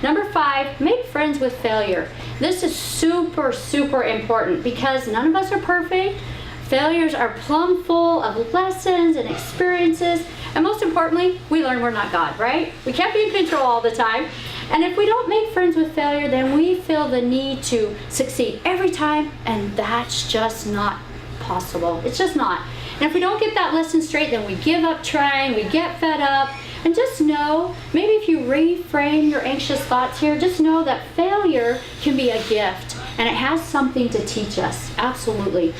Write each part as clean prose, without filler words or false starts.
Number 5, make friends with failure. This is super, super important because none of us are perfect. Failures are plumb full of lessons and experiences. And most importantly, we learn we're not God, right? We can't be in control all the time. And if we don't make friends with failure, then we feel the need to succeed every time, and that's just not possible. It's just not. And if we don't get that lesson straight, then we give up trying, we get fed up. And just know, maybe if you reframe your anxious thoughts here, just know that failure can be a gift, and it has something to teach us. Absolutely.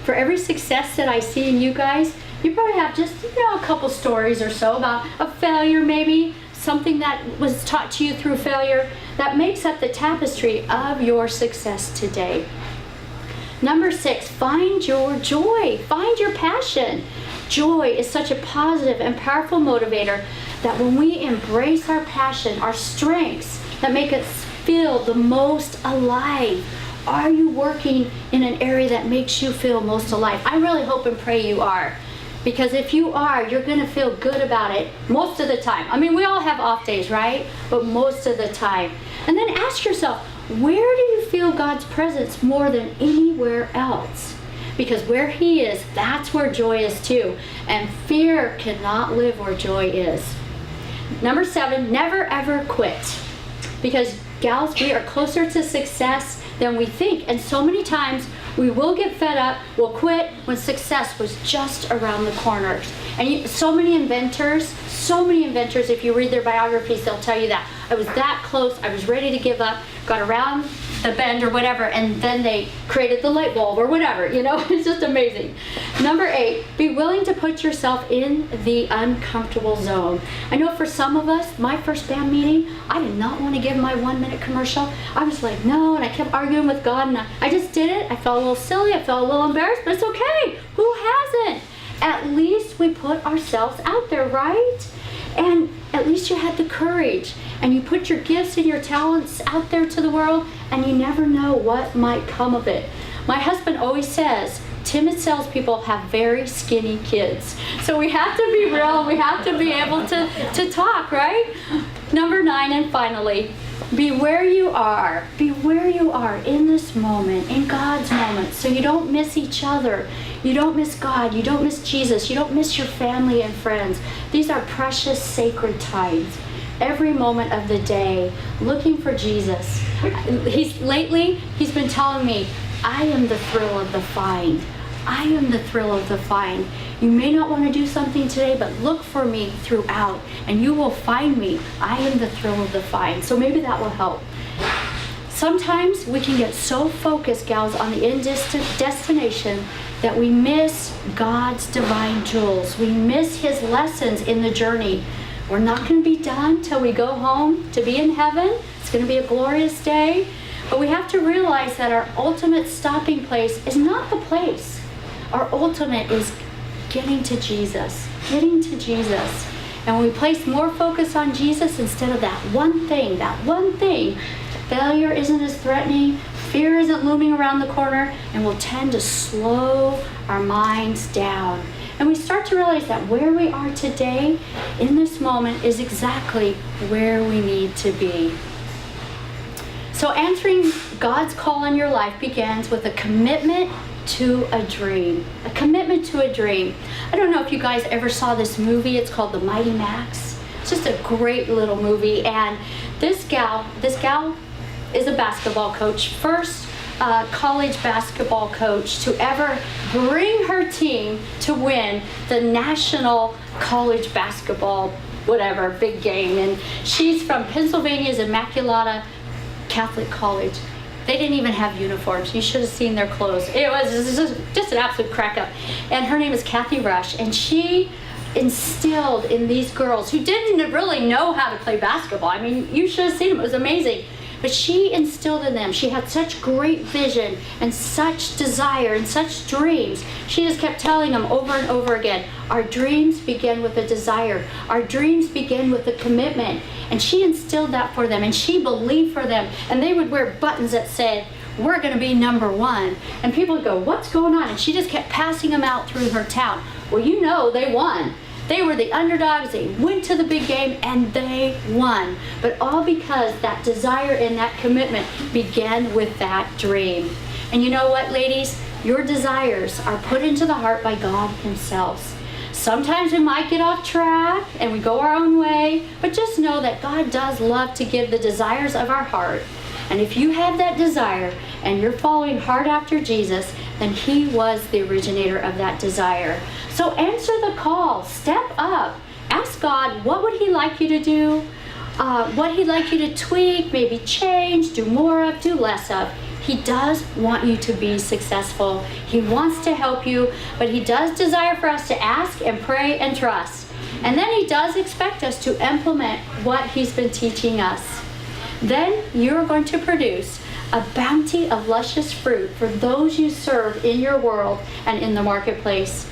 For every success that I see in you guys, you probably have just, a couple stories or so about a failure, maybe something that was taught to you through failure that makes up the tapestry of your success today. Number 6, find your joy. Find your passion. Joy is such a positive and powerful motivator that when we embrace our passion, our strengths that make us feel the most alive. Are you working in an area that makes you feel most alive? I really hope and pray you are. Because if you are, you're going to feel good about it most of the time. I mean, we all have off days, right? But most of the time. And then ask yourself, where do you feel God's presence more than anywhere else? Because where He is, that's where joy is too. And fear cannot live where joy is. Number 7, never ever quit. Because gals, we are closer to success than we think. And so many times we will get fed up, we'll quit when success was just around the corner. And so many inventors, if you read their biographies, they'll tell you that. I was that close, I was ready to give up, got around the bend or whatever, and then they created the light bulb or whatever, it's just amazing. Number 8, be willing to put yourself in the uncomfortable zone. I know for some of us, my first band meeting, I did not want to give my 1-minute commercial. I was like, no, and I kept arguing with God, and I just did it. I felt a little silly, I felt a little embarrassed, but it's okay. Who hasn't? At least we put ourselves out there, right? And at least you had the courage, and you put your gifts and your talents out there to the world, and you never know what might come of it. My husband always says, timid salespeople have very skinny kids. So we have to be real, we have to be able to talk, right? Number 9, and finally, be where you are. Be where you are in this moment, in God's moment, so you don't miss each other. You don't miss God. You don't miss Jesus. You don't miss your family and friends. These are precious, sacred times. Every moment of the day, looking for Jesus. Lately, he's been telling me, I am the thrill of the find. I am the thrill of the find. You may not want to do something today, but look for me throughout, and you will find me. I am the thrill of the find. So maybe that will help. Sometimes we can get so focused, gals, on the end destination that we miss God's divine jewels. We miss His lessons in the journey. We're not going to be done till we go home to be in heaven. It's going to be a glorious day. But we have to realize that our ultimate stopping place is not the place. Our ultimate is getting to Jesus. Getting to Jesus. And when we place more focus on Jesus instead of that one thing, failure isn't as threatening, fear isn't looming around the corner, and we'll tend to slow our minds down. And we start to realize that where we are today, in this moment, is exactly where we need to be. So answering God's call on your life begins with a commitment to a dream. A commitment to a dream. I don't know if you guys ever saw this movie. It's called The Mighty Max. It's just a great little movie. And this gal is a basketball coach. First college basketball coach to ever bring her team to win the national college basketball, whatever, big game. And she's from Pennsylvania's Immaculata Catholic College. They didn't even have uniforms. You should have seen their clothes. It was just an absolute crack up. And her name is Kathy Rush, and she instilled in these girls who didn't really know how to play basketball. I mean, you should have seen them. It was amazing. But she instilled in them. She had such great vision and such desire and such dreams. She just kept telling them over and over again, our dreams begin with a desire. Our dreams begin with a commitment. And she instilled that for them, and she believed for them. And they would wear buttons that said, we're going to be number one. And people would go, what's going on? And she just kept passing them out through her town. Well, they won. They were the underdogs. They went to the big game and they won. But all because that desire and that commitment began with that dream. And you know what, ladies? Your desires are put into the heart by God Himself. Sometimes we might get off track and we go our own way, but just know that God does love to give the desires of our heart. And if you have that desire and you're following hard after Jesus, then He was the originator of that desire. So answer the call. Step up. Ask God, what would He like you to do? What He'd like you to tweak, maybe change, do more of, do less of. He does want you to be successful. He wants to help you, but He does desire for us to ask and pray and trust. And then He does expect us to implement what He's been teaching us. Then you're going to produce a bounty of luscious fruit for those you serve in your world and in the marketplace.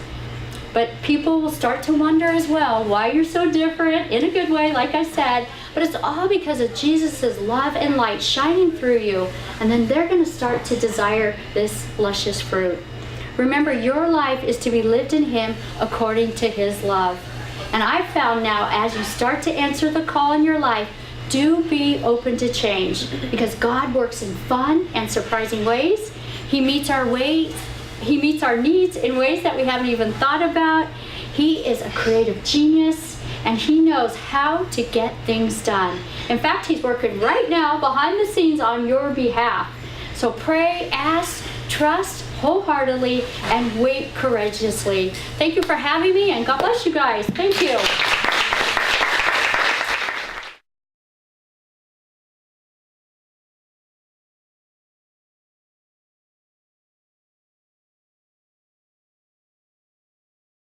But people will start to wonder as well why you're so different, in a good way, like I said. But it's all because of Jesus' love and light shining through you. And then they're going to start to desire this luscious fruit. Remember, your life is to be lived in Him according to His love. And I've found now, as you start to answer the call in your life, do be open to change, because God works in fun and surprising ways. He meets our needs in ways that we haven't even thought about. He is a creative genius, and He knows how to get things done. In fact, He's working right now behind the scenes on your behalf. So pray, ask, trust wholeheartedly, and wait courageously. Thank you for having me, and God bless you guys. Thank you.